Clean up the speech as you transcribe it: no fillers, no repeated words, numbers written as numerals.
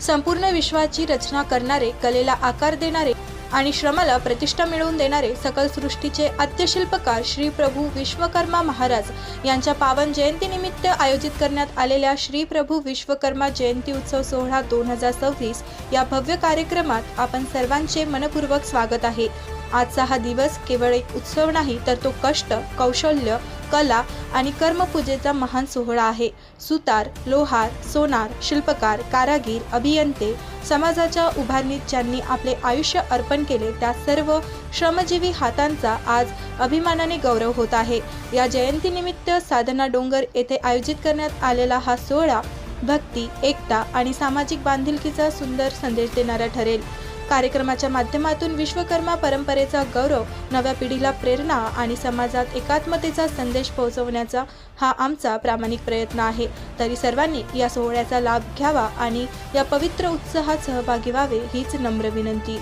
संपूर्ण विश्वाची रचना करणारे, कलेला आकार देणारे आणि श्रमाला प्रतिष्ठा मिळवून देणारे सकल सृष्टीचे आद्यशिल्पकार श्री प्रभू विश्वकर्मा महाराज यांच्या पावन जयंतीनिमित्त आयोजित करण्यात आलेल्या श्री प्रभू विश्वकर्मा जयंती उत्सव सोहळा 2026 या भव्य कार्यक्रमात आपण सर्वांचे मनपूर्वक स्वागत आहे। आजचा हा दिवस केवळ एक उत्सव नाही, तर तो कष्ट, कौशल्य, कला आणि कर्मपूजेचा महान सोहळा आहे। सुतार, लोहार, सोनार, शिल्पकार, कारागीर, अभियंते, समाजाच्या उभारणीत ज्यांनी आपले आयुष्य अर्पण केले, त्या सर्व श्रमजीवी हातांचा आज अभिमानाने गौरव होत आहे। या जयंतीनिमित्त साधना डोंगर येथे आयोजित करण्यात आलेला हा सोहळा भक्ती, एकता आणि सामाजिक बांधिलकीचा सुंदर संदेश देणारा ठरेल। कार्यक्रमाच्या माध्यमातून विश्वकर्मा परंपरेचा गौरव, नव्या पिढीला प्रेरणा आणि समाजात एकात्मतेचा संदेश पोहोचवण्याचा हा आमचा प्रामाणिक प्रयत्न आहे। तरी सर्वांनी या सोहळ्याचा लाभ घ्यावा आणि या पवित्र उत्सवात सहभागी व्हावे हीच नम्र विनंती।